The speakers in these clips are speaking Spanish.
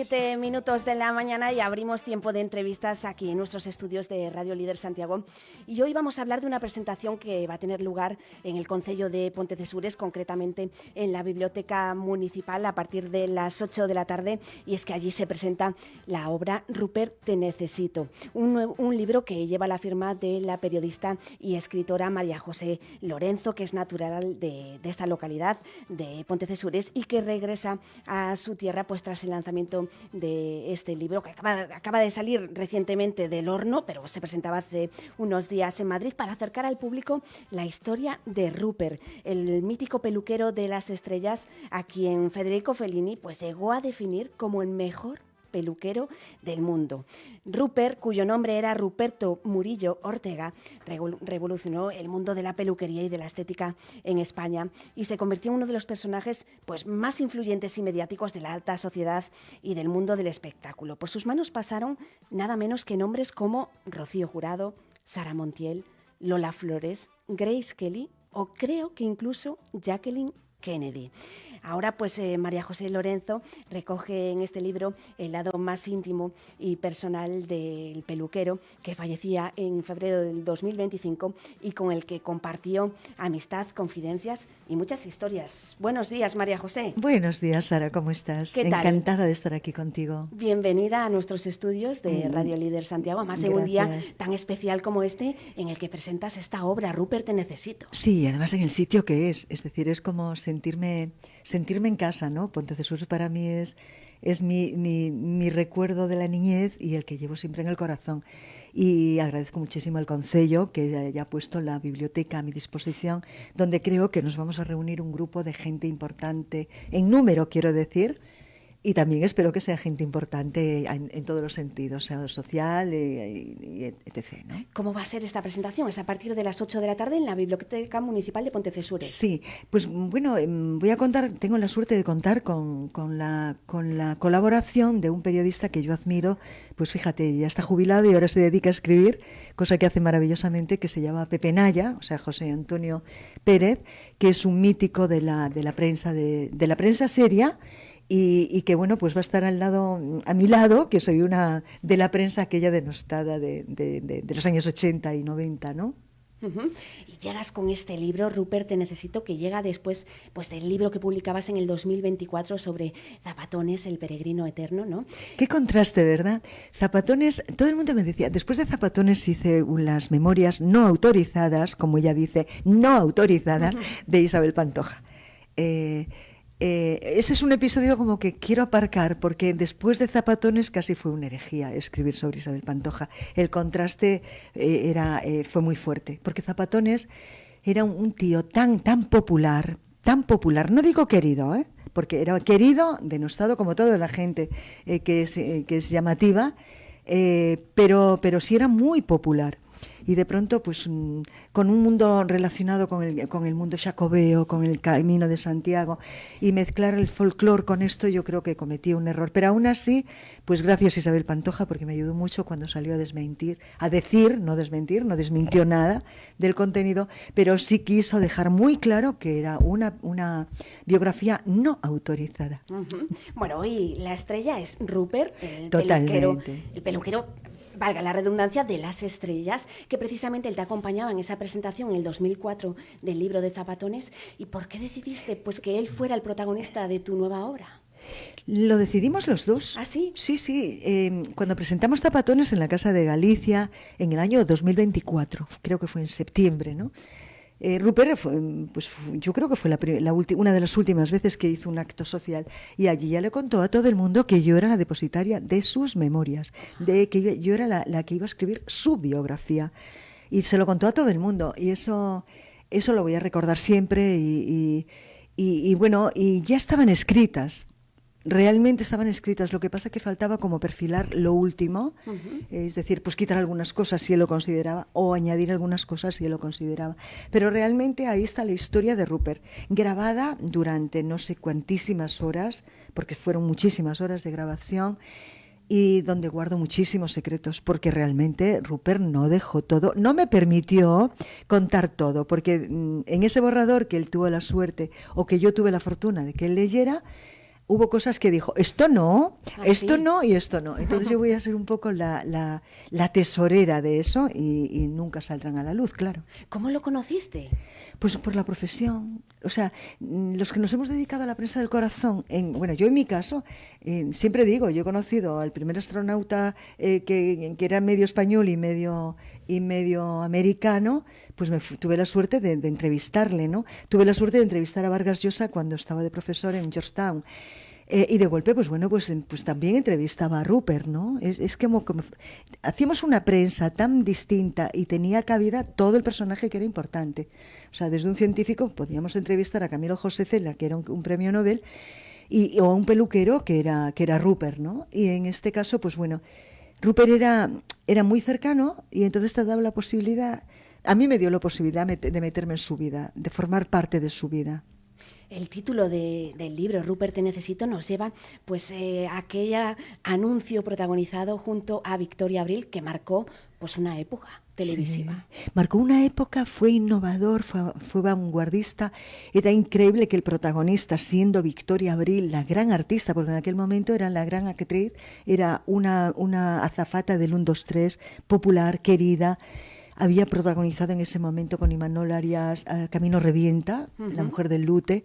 7:07 de la mañana y abrimos tiempo de entrevistas aquí en nuestros estudios de Radio Líder Santiago. Y hoy vamos a hablar de una presentación que va a tener lugar en el concello de Pontecesures, concretamente en la Biblioteca Municipal a partir de las 8 de la tarde. Y es que allí se presenta la obra Rupert, te necesito, un libro que lleva la firma de la periodista y escritora María José Lorenzo, que es natural de esta localidad de Pontecesures y que regresa a su tierra pues tras el lanzamiento de este libro que acaba de salir recientemente del horno, pero se presentaba hace unos días en Madrid para acercar al público la historia de Rupert, el mítico peluquero de las estrellas, a quien Federico Fellini pues llegó a definir como el mejor peluquero del mundo. Rupert, cuyo nombre era Ruperto Murillo Ortega, revolucionó el mundo de la peluquería y de la estética en España y se convirtió en uno de los personajes pues, más influyentes y mediáticos de la alta sociedad y del mundo del espectáculo. Por sus manos pasaron nada menos que nombres como Rocío Jurado, Sara Montiel, Lola Flores, Grace Kelly o creo que incluso Jacqueline Kennedy. Ahora pues María José Lorenzo recoge en este libro el lado más íntimo y personal del peluquero que fallecía en febrero del 2025 y con el que compartió amistad, confidencias y muchas historias. Buenos días, María José. Buenos días, Sara, ¿cómo estás? ¿Qué tal? Encantada de estar aquí contigo. Bienvenida a nuestros estudios de Radio Líder Santiago, además en un día tan especial como este en el que presentas esta obra, Rupert, te necesito. Sí, además en el sitio que es decir, es como sentirme en casa, ¿no? Pontecesures para mí es mi recuerdo de la niñez y el que llevo siempre en el corazón. Y agradezco muchísimo al concello que haya puesto la biblioteca a mi disposición, donde creo que nos vamos a reunir un grupo de gente importante, en número quiero decir, y también espero que sea gente importante en todos los sentidos, sea social y etc., ¿no? ¿Cómo va a ser esta presentación? Es a partir de las 8 de la tarde en la Biblioteca Municipal de Pontecesures. Sí, pues bueno, voy a contar, tengo la suerte de contar con la colaboración de un periodista que yo admiro, pues fíjate, ya está jubilado y ahora se dedica a escribir, cosa que hace maravillosamente, que se llama Pepe Naya, o sea, José Antonio Pérez, que es un mítico de la prensa de la prensa seria. Y que bueno, pues va a estar a mi lado, que soy una de la prensa aquella denostada de los años 80 y 90, ¿no? Uh-huh. Y llegas con este libro, Rupert, te necesito, que llega después pues del libro que publicabas en el 2024 sobre Zapatones, el peregrino eterno, ¿no? Qué contraste, ¿verdad? Zapatones, todo el mundo me decía, después de Zapatones hice unas memorias no autorizadas, como ella dice, no autorizadas, de Isabel Pantoja. Ese es un episodio como que quiero aparcar porque después de Zapatones casi fue una herejía escribir sobre Isabel Pantoja. El contraste fue muy fuerte porque Zapatones era un tío tan popular, no digo querido, porque era querido, denostado como toda la gente que es llamativa, pero sí era muy popular. Y de pronto, pues con un mundo relacionado con el mundo jacobeo, con el Camino de Santiago, y mezclar el folclore con esto, yo creo que cometí un error. Pero aún así, pues gracias a Isabel Pantoja, porque me ayudó mucho cuando salió no desmintió nada del contenido, pero sí quiso dejar muy claro que era una biografía no autorizada. Uh-huh. Bueno, hoy la estrella es Rupert, el peluquero, valga la redundancia, de las estrellas, que precisamente él te acompañaba en esa presentación en el 2004 del libro de Zapatones. ¿Y por qué decidiste pues que él fuera el protagonista de tu nueva obra? Lo decidimos los dos. ¿Ah, sí? Sí. Cuando presentamos Zapatones en la Casa de Galicia en el año 2024, creo que fue en septiembre, ¿no? Rupert yo creo que fue una de las últimas veces que hizo un acto social y allí ya le contó a todo el mundo que yo era la depositaria de sus memorias, de que yo era la que iba a escribir su biografía, y se lo contó a todo el mundo, y eso lo voy a recordar siempre, y bueno, y ya estaban escritas. Realmente estaban escritas, lo que pasa es que faltaba como perfilar lo último, es decir, pues quitar algunas cosas si él lo consideraba o añadir algunas cosas si él lo consideraba. Pero realmente ahí está la historia de Rupert, grabada durante no sé cuantísimas horas, porque fueron muchísimas horas de grabación, y donde guardo muchísimos secretos, porque realmente Rupert no dejó todo, no me permitió contar todo, porque en ese borrador que él tuvo la suerte, o que yo tuve la fortuna de que él leyera, hubo cosas que dijo, esto no, esto sí. no y esto no. Entonces yo voy a ser un poco la tesorera de eso y nunca saldrán a la luz, claro. ¿Cómo lo conociste? Pues por la profesión. O sea, los que nos hemos dedicado a la prensa del corazón, bueno, yo en mi caso, siempre digo, yo he conocido al primer astronauta que era medio español y medio americano, pues tuve la suerte de entrevistarle, ¿no? Tuve la suerte de entrevistar a Vargas Llosa cuando estaba de profesor en Georgetown. Y de golpe, pues bueno, pues también entrevistaba a Rupert, ¿no? Es como hacíamos una prensa tan distinta y tenía cabida todo el personaje que era importante. O sea, desde un científico podíamos entrevistar a Camilo José Cela, que era un premio Nobel, o a un peluquero que era Rupert, ¿no? Y en este caso, pues bueno, Rupert era muy cercano y entonces te daba la posibilidad, a mí me dio la posibilidad de meterme en su vida, de formar parte de su vida. El título del libro, Rupert te necesito, nos lleva pues a aquel anuncio protagonizado junto a Victoria Abril que marcó pues una época televisiva. Sí. Marcó una época, fue innovador, fue vanguardista. Era increíble que el protagonista, siendo Victoria Abril, la gran artista, porque en aquel momento era la gran actriz, era una azafata del 1, 2, 3, popular, querida. Había protagonizado en ese momento con Imanol Arias Camino Revienta, La mujer del lute,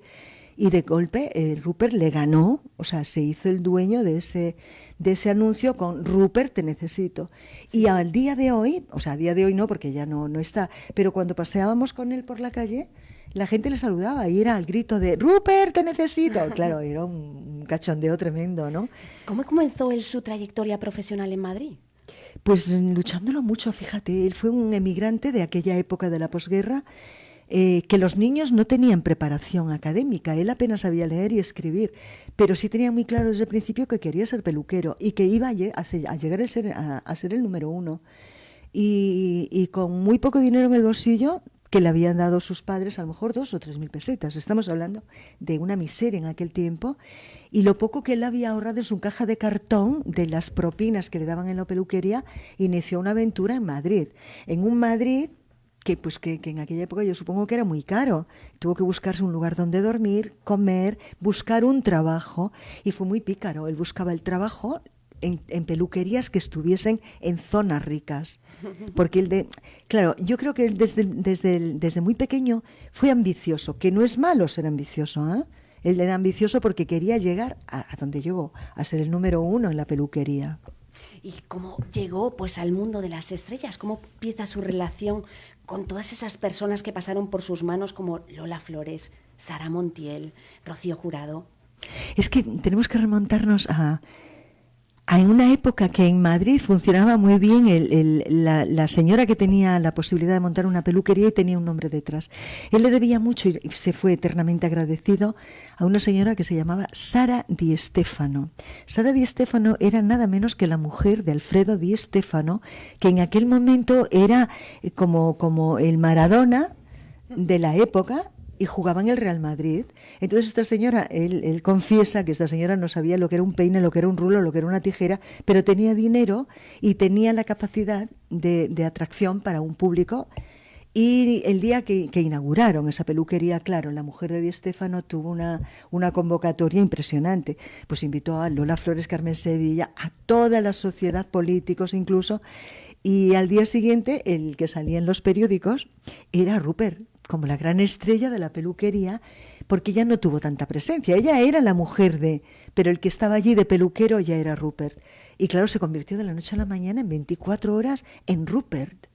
y de golpe Rupert le ganó, o sea, se hizo el dueño de ese anuncio con Rupert te necesito. Sí. Y al día de hoy, o sea, a día de hoy no, porque ya no está, pero cuando paseábamos con él por la calle, la gente le saludaba y era el grito de Rupert te necesito. Claro, era un cachondeo tremendo, ¿no? ¿Cómo comenzó él su trayectoria profesional en Madrid? Pues luchándolo mucho, fíjate, él fue un emigrante de aquella época de la posguerra, que los niños no tenían preparación académica, él apenas sabía leer y escribir, pero sí tenía muy claro desde el principio que quería ser peluquero y que iba a llegar a ser el número 1. Y con muy poco dinero en el bolsillo, que le habían dado sus padres, a lo mejor 2 o 3 mil pesetas. Estamos hablando de una miseria en aquel tiempo. Y lo poco que él había ahorrado en su caja de cartón de las propinas que le daban en la peluquería, inició una aventura en Madrid. En un Madrid que en aquella época yo supongo que era muy caro. Tuvo que buscarse un lugar donde dormir, comer, buscar un trabajo. Y fue muy pícaro. Él buscaba el trabajo en peluquerías que estuviesen en zonas ricas. Porque claro, yo creo que él desde muy pequeño fue ambicioso, que no es malo ser ambicioso, ¿eh? Él era ambicioso porque quería llegar a donde llegó, a ser el número 1 en la peluquería. ¿Y cómo llegó pues al mundo de las estrellas? ¿Cómo empieza su relación con todas esas personas que pasaron por sus manos como Lola Flores, Sara Montiel, Rocío Jurado? Es que tenemos que remontarnos a una época que en Madrid funcionaba muy bien la señora que tenía la posibilidad de montar una peluquería y tenía un nombre detrás. Él le debía mucho y se fue eternamente agradecido a una señora que se llamaba Sara Di Stéfano. Sara Di Stéfano era nada menos que la mujer de Alfredo Di Stéfano, que en aquel momento era como el Maradona de la época, y jugaba en el Real Madrid. Entonces esta señora, él confiesa que esta señora no sabía lo que era un peine, lo que era un rulo, lo que era una tijera, pero tenía dinero y tenía la capacidad de atracción para un público. Y el día que inauguraron esa peluquería, claro, la mujer de Di Stéfano tuvo una convocatoria impresionante. Pues invitó a Lola Flores, Carmen Sevilla, a toda la sociedad, políticos incluso, y al día siguiente el que salía en los periódicos era Rupert, como la gran estrella de la peluquería, porque ella no tuvo tanta presencia. Ella era la mujer pero el que estaba allí de peluquero ya era Rupert. Y claro, se convirtió de la noche a la mañana en 24 horas en Rupert.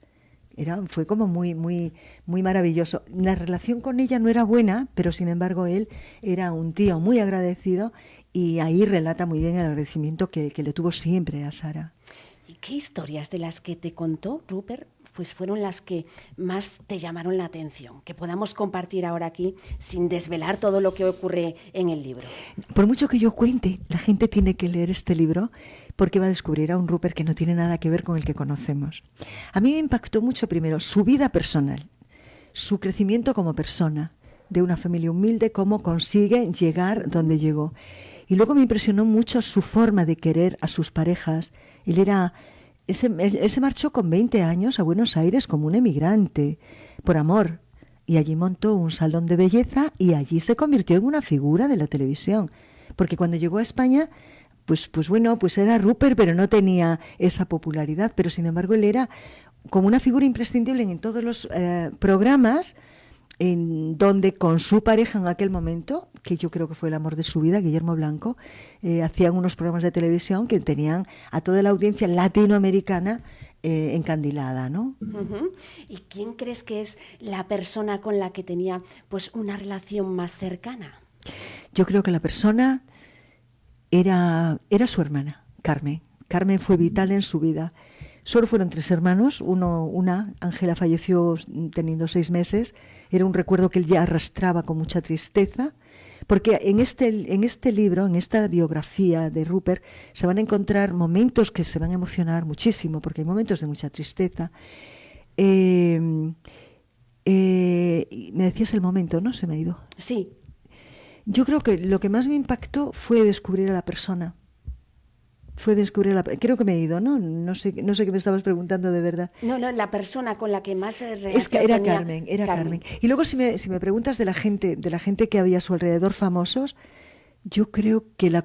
Fue como muy, muy, muy maravilloso. La relación con ella no era buena, pero sin embargo él era un tío muy agradecido y ahí relata muy bien el agradecimiento que le tuvo siempre a Sara. ¿Y qué historias de las que te contó Rupert pues fueron las que más te llamaron la atención, que podamos compartir ahora aquí sin desvelar todo lo que ocurre en el libro? Por mucho que yo cuente, la gente tiene que leer este libro porque va a descubrir a un Rupert que no tiene nada que ver con el que conocemos. A mí me impactó mucho primero su vida personal, su crecimiento como persona, de una familia humilde, cómo consigue llegar donde llegó. Y luego me impresionó mucho su forma de querer a sus parejas. Él se marchó con 20 años a Buenos Aires como un emigrante, por amor, y allí montó un salón de belleza y allí se convirtió en una figura de la televisión, porque cuando llegó a España, pues era Rupert, pero no tenía esa popularidad, pero sin embargo él era como una figura imprescindible en todos los programas, en donde con su pareja en aquel momento, que yo creo que fue el amor de su vida, Guillermo Blanco, hacían unos programas de televisión que tenían a toda la audiencia latinoamericana encandilada, ¿no? Uh-huh. ¿Y quién crees que es la persona con la que tenía pues una relación más cercana? Yo creo que la persona era su hermana, Carmen. Carmen fue vital en su vida. Solo fueron 3 hermanos, Ángela falleció teniendo 6 meses, era un recuerdo que él ya arrastraba con mucha tristeza, porque en este libro, en esta biografía de Rupert, se van a encontrar momentos que se van a emocionar muchísimo, porque hay momentos de mucha tristeza. Me decías el momento, ¿no? Se me ha ido. Sí. Yo creo que lo que más me impactó fue descubrir a la persona. Creo que me he ido, ¿no? No sé qué me estabas preguntando de verdad. No, la persona con la que más es que era Carmen. Y luego si me preguntas de la gente que había a su alrededor famosos, yo creo que la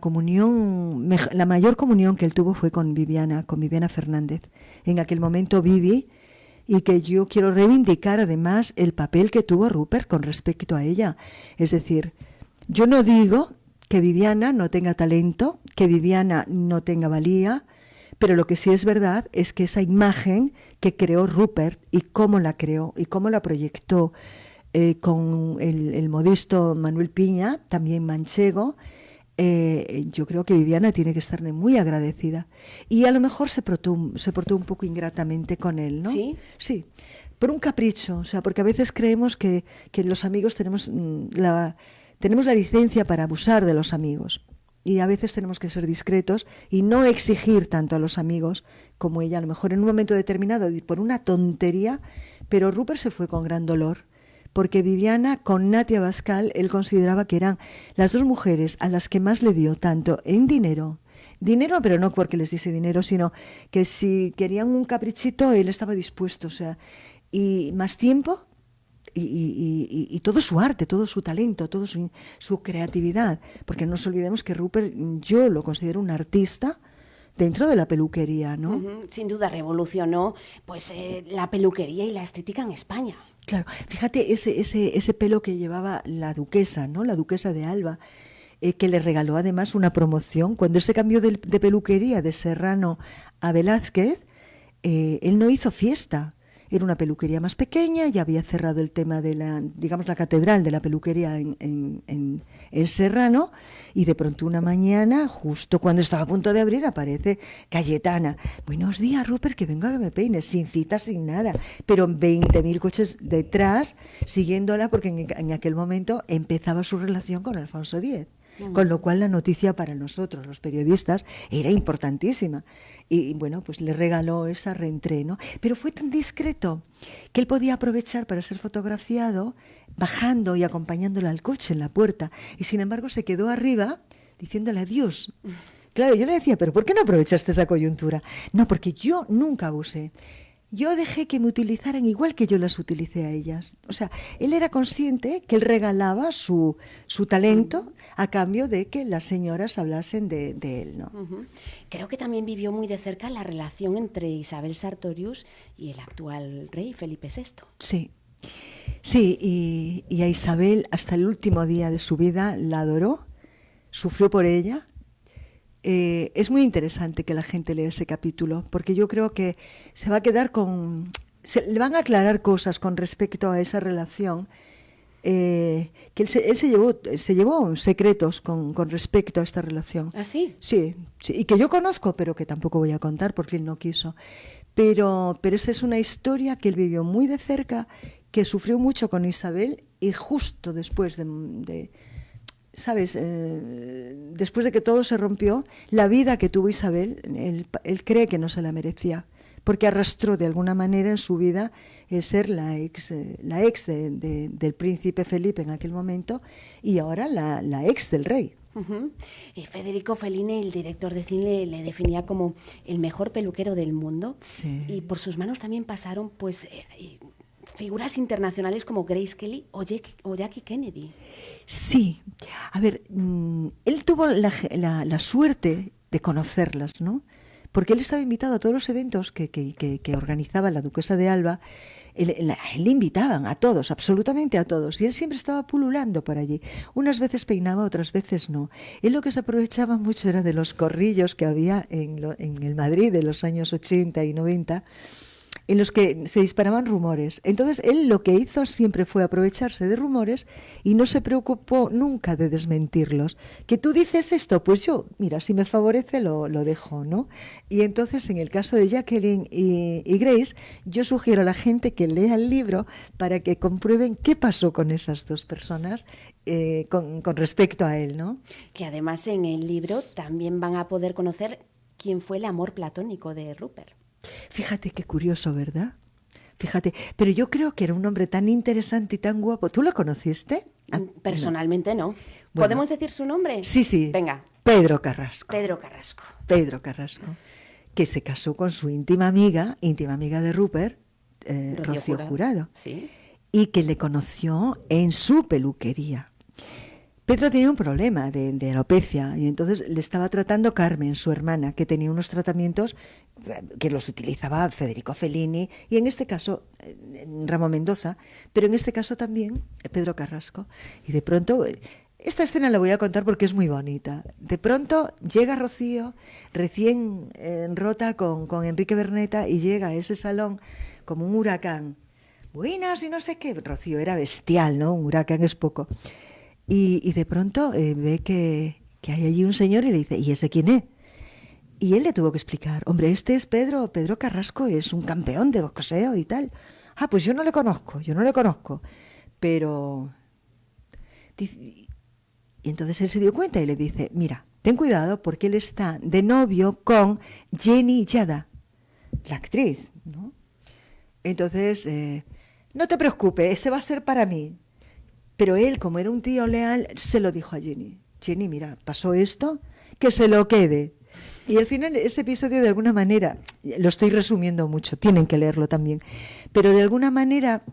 mayor comunión que él tuvo fue con Viviana Fernández. En aquel momento Vivi, y que yo quiero reivindicar además el papel que tuvo Rupert con respecto a ella. Es decir, yo no digo que Viviana no tenga talento, que Viviana no tenga valía, pero lo que sí es verdad es que esa imagen que creó Rupert y cómo la creó y cómo la proyectó con el modesto Manuel Piña, también manchego, yo creo que Viviana tiene que estarle muy agradecida. Y a lo mejor se portó un poco ingratamente con él, ¿no? ¿Sí? Sí, por un capricho, o sea, porque a veces creemos que los amigos tenemos la licencia para abusar de los amigos, y a veces tenemos que ser discretos y no exigir tanto a los amigos como ella, a lo mejor en un momento determinado por una tontería, pero Rupert se fue con gran dolor, porque Viviana con Natia Bascal, él consideraba que eran las 2 mujeres a las que más le dio, tanto en dinero, pero no porque les diese dinero, sino que si querían un caprichito, él estaba dispuesto, o sea, y más tiempo, y todo su arte, todo su talento, toda su creatividad, porque no nos olvidemos que Rupert, yo lo considero un artista dentro de la peluquería, ¿no? Uh-huh. Sin duda revolucionó pues la peluquería y la estética en España. Claro, fíjate ese pelo que llevaba la duquesa, ¿no? La duquesa de Alba, que le regaló además una promoción. Cuando él se cambió de peluquería de Serrano a Velázquez, él no hizo fiesta. Era una peluquería más pequeña, ya había cerrado el tema de la catedral de la peluquería en Serrano, y de pronto una mañana, justo cuando estaba a punto de abrir, aparece Cayetana. Buenos días, Rupert, que vengo a que me peines, sin cita, sin nada, pero 20.000 coches detrás, siguiéndola, porque en aquel momento empezaba su relación con Alfonso X. Con lo cual la noticia para nosotros, los periodistas, era importantísima. Y bueno, pues le regaló esa reentreno. Pero fue tan discreto que él podía aprovechar para ser fotografiado bajando y acompañándola al coche en la puerta. Y sin embargo se quedó arriba diciéndole adiós. Claro, yo le decía, ¿pero por qué no aprovechaste esa coyuntura? No, porque yo nunca abusé. Yo dejé que me utilizaran igual que yo las utilicé a ellas. O sea, él era consciente que él regalaba su talento a cambio de que las señoras hablasen de él, ¿no? Uh-huh. Creo que también vivió muy de cerca la relación entre Isabel Sartorius y el actual rey Felipe VI. Sí, y a Isabel hasta el último día de su vida la adoró, sufrió por ella. Es muy interesante que la gente lea ese capítulo, porque yo creo que se va a quedar le van a aclarar cosas con respecto a esa relación, que él se llevó secretos con respecto a esta relación. ¿Ah, sí? Sí, y que yo conozco, pero que tampoco voy a contar porque él no quiso. Pero esa es una historia que él vivió muy de cerca, que sufrió mucho con Isabel, y justo después ¿sabes? Después de que todo se rompió, la vida que tuvo Isabel, él cree que no se la merecía, porque arrastró de alguna manera en su vida el ser la ex del príncipe Felipe en aquel momento, y ahora la ex del rey. Uh-huh. Federico Fellini, el director de cine, le definía como el mejor peluquero del mundo. Sí. Y por sus manos también pasaron pues figuras internacionales como Grace Kelly o Jackie Kennedy. Sí, a ver, él tuvo la suerte de conocerlas, ¿no? Porque él estaba invitado a todos los eventos que organizaba la duquesa de Alba. Él le invitaban a todos, absolutamente a todos, y él siempre estaba pululando por allí. Unas veces peinaba, otras veces no. Él lo que se aprovechaba mucho era de los corrillos que había en el Madrid de los años 80 y 90, en los que se disparaban rumores. Entonces, él lo que hizo siempre fue aprovecharse de rumores y no se preocupó nunca de desmentirlos. Que tú dices esto, pues yo, mira, si me favorece lo dejo, ¿no? Y entonces, en el caso de Jacqueline y Grace, yo sugiero a la gente que lea el libro para que comprueben qué pasó con esas dos personas con respecto a él, ¿no? Que además en el libro también van a poder conocer quién fue el amor platónico de Rupert. Fíjate qué curioso, ¿verdad? Fíjate, pero yo creo que era un hombre tan interesante y tan guapo. ¿Tú lo conociste? Personalmente no. Bueno, ¿Podemos decir su nombre? Sí, sí. Venga. Pedro Carrasco. Pedro Carrasco. Pedro Carrasco, que se casó con su íntima amiga de Rupert, Rocío Jurado, ¿Sí? y que le conoció en su peluquería. Pedro tenía un problema de alopecia y entonces le estaba tratando Carmen, su hermana, que tenía unos tratamientos que los utilizaba Federico Fellini y en este caso Ramón Mendoza, pero en este caso también Pedro Carrasco. Y de pronto, esta escena la voy a contar porque es muy bonita. De pronto llega Rocío, recién rota con Enrique Berneta, y llega a ese salón como un huracán. Buenas y no sé qué. Rocío era bestial, ¿no? Un huracán es poco. Y de pronto ve que hay allí un señor y le dice, ¿y ese quién es? Y él le tuvo que explicar, hombre, este es Pedro Carrasco, es un campeón de boxeo y tal. Ah, pues yo no le conozco. Pero... Y entonces él se dio cuenta y le dice, mira, ten cuidado porque él está de novio con Jenny Yada, la actriz, ¿no? Entonces, no te preocupes, ese va a ser para mí. Pero él, como era un tío leal, se lo dijo a Jenny. Jenny, mira, pasó esto, que se lo quede. Y al final ese episodio de alguna manera, lo estoy resumiendo mucho, tienen que leerlo también, pero de alguna manera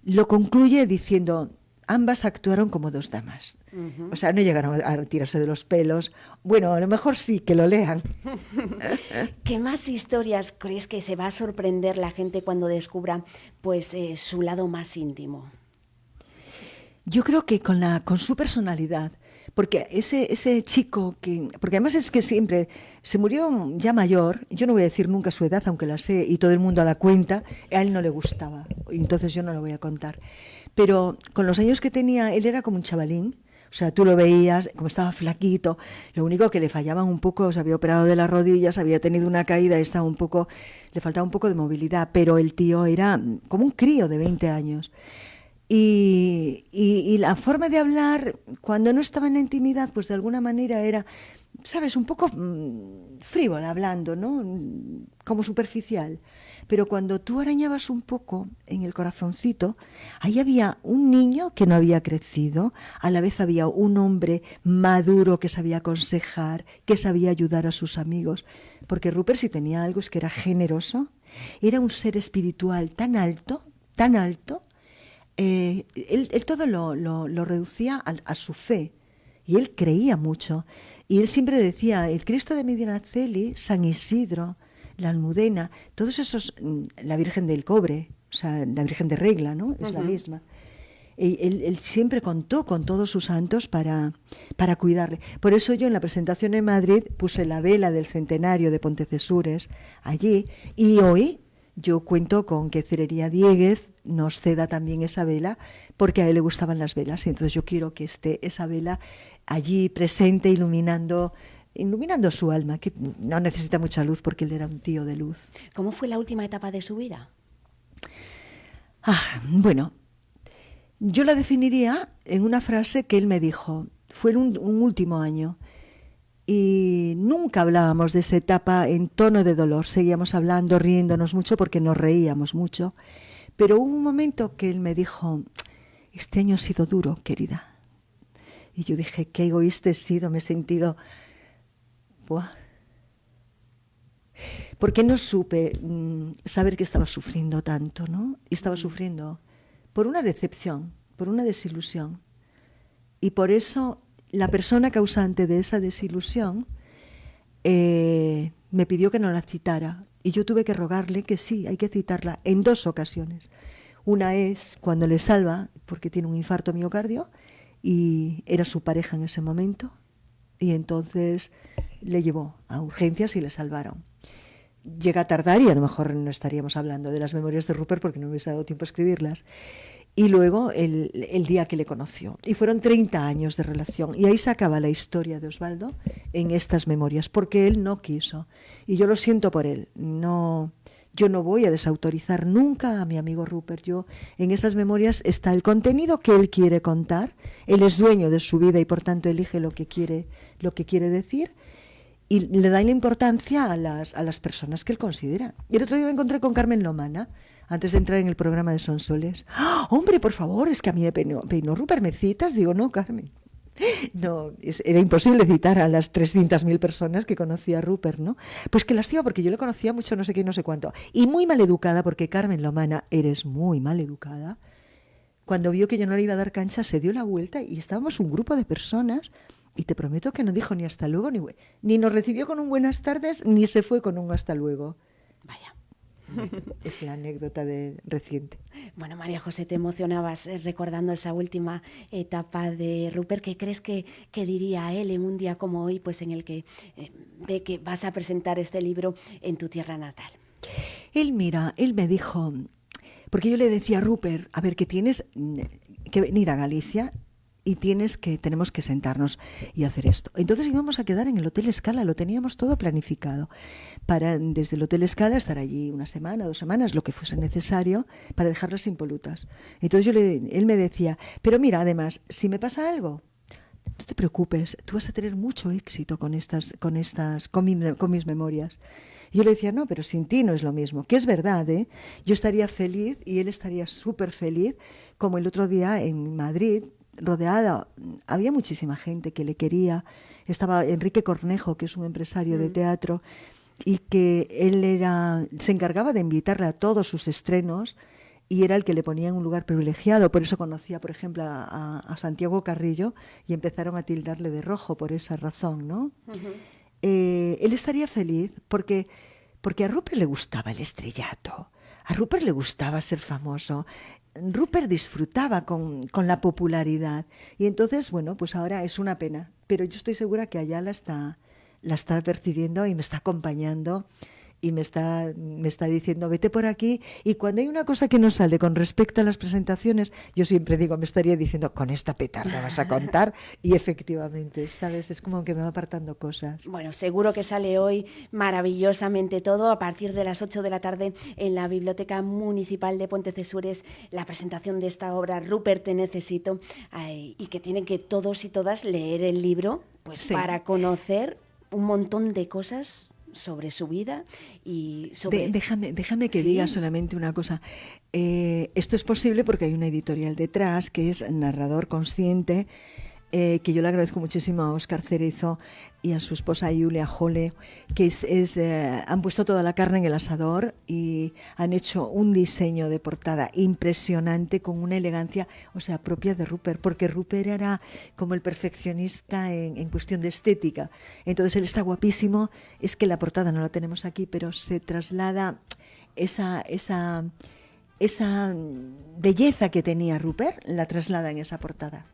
lo concluye diciendo, ambas actuaron como dos damas. Uh-huh. O sea, no llegaron a tirarse de los pelos. Bueno, a lo mejor sí, que lo lean. ¿Qué más historias crees que se va a sorprender la gente cuando descubra pues su lado más íntimo? Yo creo que con su personalidad, porque ese chico porque además es que siempre se murió ya mayor, yo no voy a decir nunca su edad, aunque la sé y todo el mundo la cuenta, a él no le gustaba, entonces yo no lo voy a contar. Pero con los años que tenía, él era como un chavalín, o sea, tú lo veías, como estaba flaquito, lo único que le fallaban un poco, se había operado de las rodillas, había tenido una caída, le faltaba un poco de movilidad, pero el tío era como un crío de 20 años. Y la forma de hablar, cuando no estaba en la intimidad, pues de alguna manera era, ¿sabes?, un poco frívola hablando, ¿no? Como superficial. Pero cuando tú arañabas un poco en el corazoncito, ahí había un niño que no había crecido, a la vez había un hombre maduro que sabía aconsejar, que sabía ayudar a sus amigos. Porque Rupert, si tenía algo, es que era generoso, era un ser espiritual tan alto, él todo lo reducía a su fe, y él creía mucho, y él siempre decía, el Cristo de Medinaceli, San Isidro, la Almudena, todos esos, la Virgen del Cobre, o sea, la Virgen de Regla, ¿no? Es la misma. Él siempre contó con todos sus santos para cuidarle. Por eso yo en la presentación en Madrid puse la vela del centenario de Pontecesures allí, y hoy yo cuento con que Cerería Dieguez nos ceda también esa vela, porque a él le gustaban las velas, y entonces yo quiero que esté esa vela allí presente, iluminando su alma, que no necesita mucha luz porque él era un tío de luz. ¿Cómo fue la última etapa de su vida? Bueno, yo la definiría en una frase que él me dijo, fue en un último año. Y nunca hablábamos de esa etapa en tono de dolor, seguíamos hablando, riéndonos mucho porque nos reíamos mucho, pero hubo un momento que él me dijo, este año ha sido duro, querida. Y yo dije, qué egoísta he sido, me he sentido, ¡buah! Porque no supe saber que estaba sufriendo tanto, ¿no? Y estaba sufriendo por una decepción, por una desilusión. Y por eso la persona causante de esa desilusión me pidió que no la citara. Y yo tuve que rogarle que sí, hay que citarla en 2 ocasiones. Una es cuando le salva, porque tiene un infarto miocardio, y era su pareja en ese momento, y entonces le llevó a urgencias y le salvaron. Llega a tardar y a lo mejor no estaríamos hablando de las memorias de Rupert porque no me hubiese dado tiempo a escribirlas. Y luego el día que le conoció. Y fueron 30 años de relación. Y ahí se acaba la historia de Osvaldo en estas memorias, porque él no quiso. Y yo lo siento por él. Yo no voy a desautorizar nunca a mi amigo Rupert. En esas memorias está el contenido que él quiere contar. Él es dueño de su vida y por tanto elige lo que quiere decir. Y le da la importancia a las personas que él considera. Y el otro día me encontré con Carmen Lomana, antes de entrar en el programa de Sonsoles. ¡Oh, hombre, por favor, es que a mí me peinó Rupert, ¿me citas? Digo, no, Carmen. No, era imposible citar a las 300.000 personas que conocía a Rupert, ¿no? Pues que las iba porque yo le conocía mucho, no sé qué, no sé cuánto. Y muy mal educada, porque Carmen Lomana, eres muy mal educada. Cuando vio que yo no le iba a dar cancha, se dio la vuelta y estábamos un grupo de personas. Y te prometo que no dijo ni hasta luego, ni nos recibió con un buenas tardes, ni se fue con un hasta luego. Vaya. Es la anécdota reciente. Bueno, María José, te emocionabas recordando esa última etapa de Rupert. ¿Qué crees que diría él en un día como hoy, pues en el que ve que vas a presentar este libro en tu tierra natal? Él me dijo, porque yo le decía a Rupert, a ver, que tienes que venir a Galicia y tenemos que sentarnos y hacer esto. Entonces íbamos a quedar en el Hotel Escala, lo teníamos todo planificado, para desde el Hotel Escala estar allí 1 semana, 2 semanas, lo que fuese necesario, para dejarlas impolutas. Entonces él me decía, pero mira, además, si me pasa algo, no te preocupes, tú vas a tener mucho éxito con mis memorias. Y yo le decía, no, pero sin ti no es lo mismo, que es verdad, ¿eh? Yo estaría feliz y él estaría súper feliz, como el otro día en Madrid, rodeada, había muchísima gente que le quería. Estaba Enrique Cornejo, que es un empresario de teatro, y que él se encargaba de invitarle a todos sus estrenos y era el que le ponía en un lugar privilegiado. Por eso conocía, por ejemplo, a Santiago Carrillo y empezaron a tildarle de rojo por esa razón, ¿no? Uh-huh. Él estaría feliz porque a Rupert le gustaba el estrellato, a Rupert le gustaba ser famoso. Rupert disfrutaba con la popularidad y entonces, bueno, pues ahora es una pena, pero yo estoy segura que allá la está percibiendo y me está acompañando y me está diciendo, vete por aquí. Y cuando hay una cosa que no sale con respecto a las presentaciones, yo siempre digo, me estaría diciendo, con esta petarda vas a contar. Y efectivamente, ¿sabes? Es como que me va apartando cosas. Bueno, seguro que sale hoy maravillosamente todo a partir de las 8 de la tarde en la Biblioteca Municipal de Pontecesures, la presentación de esta obra, Rupert, te necesito, y que tienen que todos y todas leer el libro, pues sí, para conocer un montón de cosas sobre su vida y sobre... Déjame que diga solamente una cosa. Esto es posible porque hay una editorial detrás que es Narrador Consciente, que yo le agradezco muchísimo a Óscar Cerezo y a su esposa Julia Jole, que han puesto toda la carne en el asador y han hecho un diseño de portada impresionante con una elegancia, o sea, propia de Rupert, porque Rupert era como el perfeccionista en cuestión de estética. Entonces él está guapísimo, es que la portada no la tenemos aquí, pero se traslada esa belleza que tenía Rupert, la traslada en esa portada.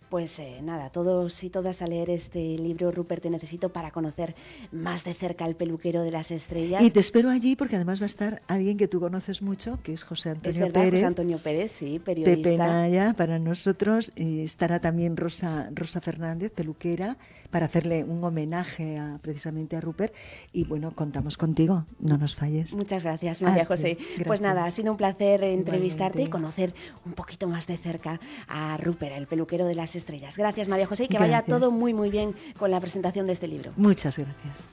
Pues nada, todos y todas a leer este libro, Rupert, te necesito, para conocer más de cerca al peluquero de las estrellas. Y te espero allí porque además va a estar alguien que tú conoces mucho, que es José Antonio Pérez. José Antonio Pérez, sí, periodista. Pepe Naya para nosotros, y estará también Rosa Fernández, peluquera, para hacerle un homenaje precisamente a Rupert. Y bueno, contamos contigo, no nos falles. Muchas gracias, María José. Gracias. Pues nada, ha sido un placer entrevistarte y conocer un poquito más de cerca a Rupert, el peluquero de las estrellas. Gracias, María José, y que vaya todo muy, muy bien con la presentación de este libro. Muchas gracias.